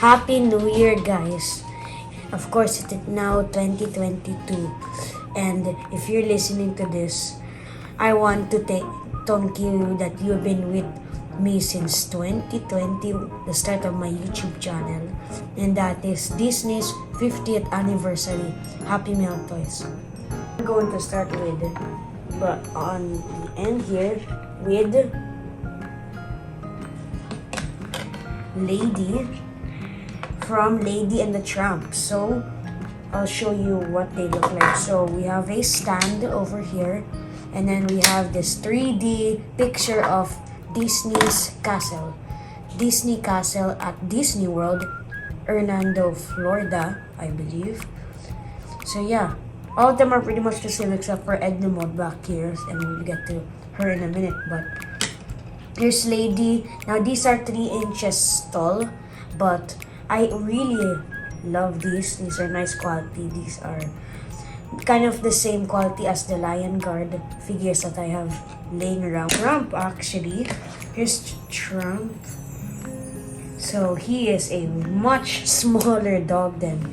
Happy New Year, guys. Of course, it's now 2022. And if you're listening to this, I want to thank you that you've been with me since 2020, the start of my YouTube channel. And that is Disney's 50th anniversary Happy Meal toys. I'm going to start with, but on the end here, with Lady from Lady and the Tramp. So I'll show you what they look like. So we have a stand over here, and then we have this 3D picture of Disney's castle. Disney Castle at Disney World, Orlando, Florida, I believe. So yeah, all of them are pretty much the same except for Edna Mode back here, and we'll get to her in a minute. But here's Lady. Now these are 3 inches tall, but I really love these. These are nice quality. These are kind of the same quality as the Lion Guard figures that I have laying around. Trump, actually. Here's Trump. So he is a much smaller dog than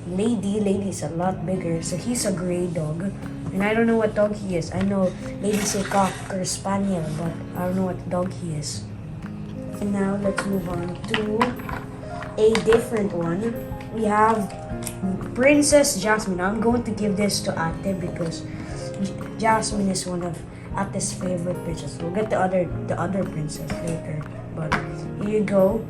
Lady. Lady is a lot bigger. So he's a gray dog. And I don't know what dog he is. I know Lady's a Cocker Spaniel, but I don't know what dog he is. And now let's move on to a different one. We have Princess Jasmine. I'm going to give this to Ate because Jasmine is one of Ate's favorite princesses. We'll get the other princess later. But here you go.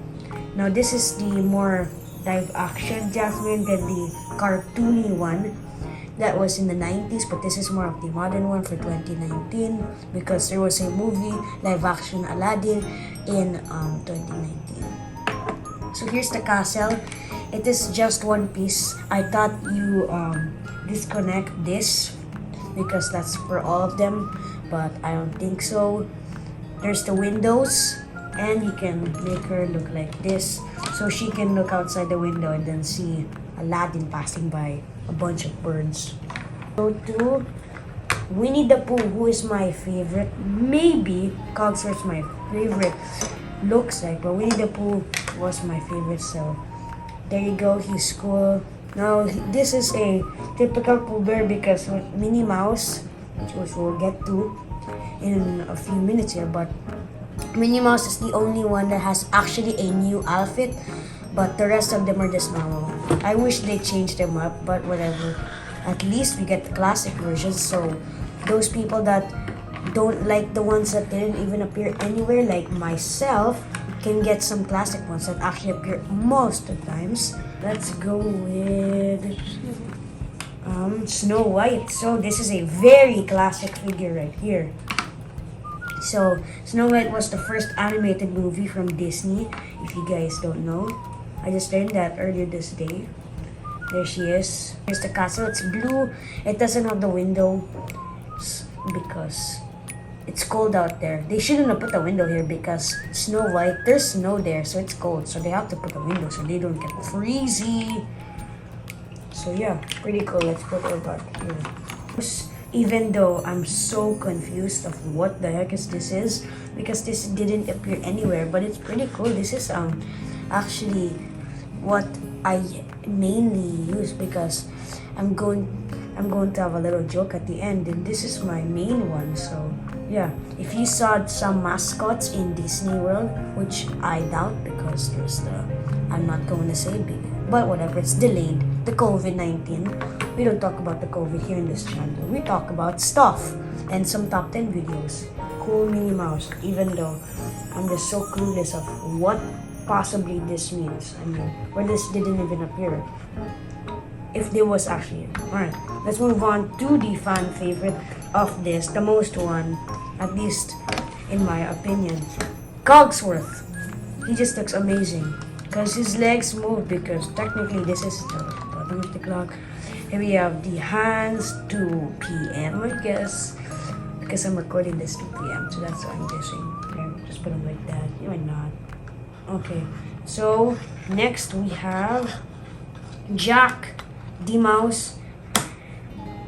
Now this is the more live action Jasmine than the cartoony one that was in the 90s, but this is more of the modern one for 2019 because there was a movie live action Aladdin in 2019. So here's the castle. It is just one piece. I thought you disconnect this because that's for all of them, but I don't think so. There's the windows, and you can make her look like this so she can look outside the window and then see Aladdin passing by a bunch of birds. Go to Winnie the Pooh, who is my favorite. Maybe Cogsworth's my favorite. Looks like, but Winnie the Pooh was my favorite. So there you go. He's cool. Now this is a typical Pooh Bear because with Minnie Mouse, which we'll get to in a few minutes here, but Minnie Mouse is the only one that has actually a new outfit, but the rest of them are just normal. I wish they changed them up, but whatever. At least we get the classic versions, so those people that don't like the ones that didn't even appear anywhere, like myself, can get some classic ones that actually appear most of the times. Let's go with Snow White. So this is a very classic figure right here. So Snow White was the first animated movie from Disney, if you guys don't know. I just learned that earlier this day. There she is. Here's the castle. It's blue. It doesn't have the window because it's cold out there. They shouldn't have put a window here because Snow White, there's snow there, so it's cold. So they have to put a window so they don't get freezy. So yeah, pretty cool. Let's put her back here. Even though I'm so confused of what the heck is this because this didn't appear anywhere, but it's pretty cool. This is actually what I mainly use because I'm going to have a little joke at the end, and this is my main one. So yeah, if you saw some mascots in Disney World, which I doubt because there's I'm not going to say big, but whatever, it's delayed, the COVID-19. We don't talk about the COVID here in this channel. We talk about stuff and some top 10 videos. Cool Minnie Mouse, even though I'm just so clueless of what possibly this means. I mean, or this didn't even appear. If there was actually. Alright, let's move on to the fan favorite of this, the most one, at least in my opinion. Cogsworth. He just looks amazing because his legs move, because technically this is the bottom of the clock. Here we have the hands, 2 p.m. I guess, because I'm recording this 2 p.m. So that's what I'm guessing. Okay, just put them like that. You might not. Okay, so next we have Jack, the mouse.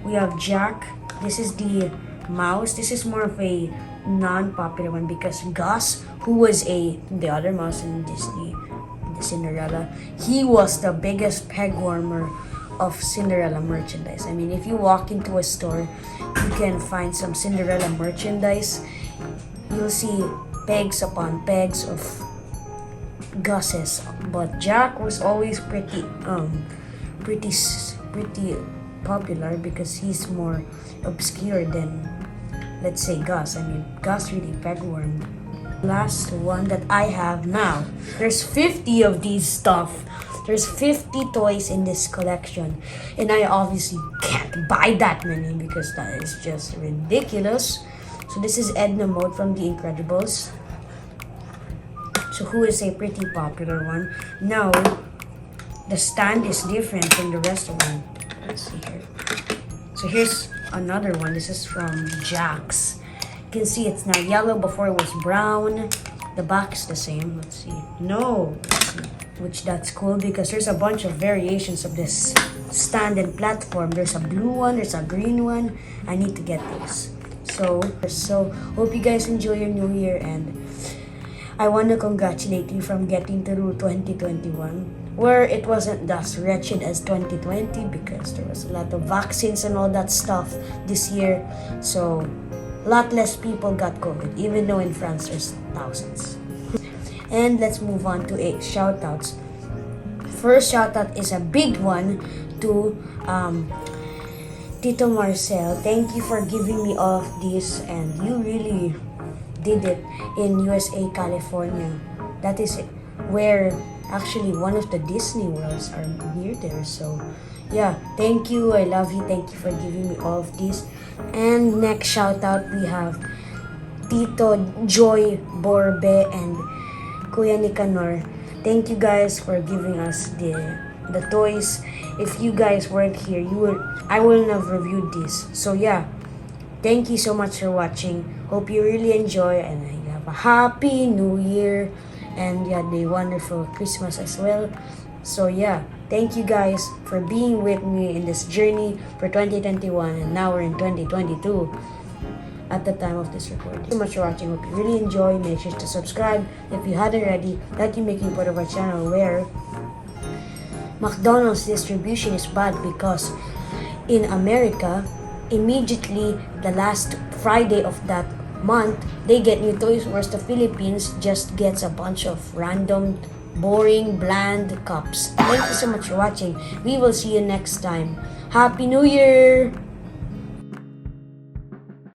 We have Jack. This is the mouse. This is more of a non-popular one because Gus, who was the other mouse in Disney, Cinderella. He was the biggest peg warmer of Cinderella merchandise. I mean, if you walk into a store, you can find some Cinderella merchandise. You'll see pegs upon pegs of Gus's, but Jack was always pretty popular because he's more obscure than, let's say, Gus. I mean, Gus really pegworm. Last one that I have now. There's 50 of these stuff. There's 50 toys in this collection, and I obviously can't buy that many because that is just ridiculous. So this is Edna Mode from The Incredibles. So who is a pretty popular one. Now, the stand is different from the rest of them. Let's see here. So here's another one. This is from Jax. You can see it's now yellow. Before it was brown. The back is the same. Let's see. No. Let's see. Which that's cool because there's a bunch of variations of this stand and platform. There's a blue one. There's a green one. I need to get those. So hope you guys enjoy your new year, and I want to congratulate you from getting through 2021, where it wasn't as wretched as 2020 because there was a lot of vaccines and all that stuff this year. So a lot less people got COVID, even though in France there's thousands. And let's move on to shoutouts. First shoutout is a big one to Tito Marcel. Thank you for giving me all of this, and you really did it in USA, California. That is where actually one of the Disney worlds are near there. So yeah, thank you. I love you. Thank you for giving me all of this. And next shout out we have Tito Joy Borbe and Kuya Nicanor. Thank you guys for giving us the toys. If you guys weren't here, I wouldn't have reviewed this. So yeah, thank you so much for watching. Hope you really enjoy, and you have a happy new year, and you had a wonderful Christmas as well. So yeah, thank you guys for being with me in this journey for 2021, and now we're in 2022 at the time of this recording. Thank you so much for watching. Hope you really enjoy. Make sure to subscribe if you hadn't already. That you making part of our channel, where McDonald's distribution is bad because in America, immediately the last Friday of that month, they get new toys, whereas the Philippines just gets a bunch of random, boring, bland cups. Thank you so much for watching. We will see you next time. Happy New Year!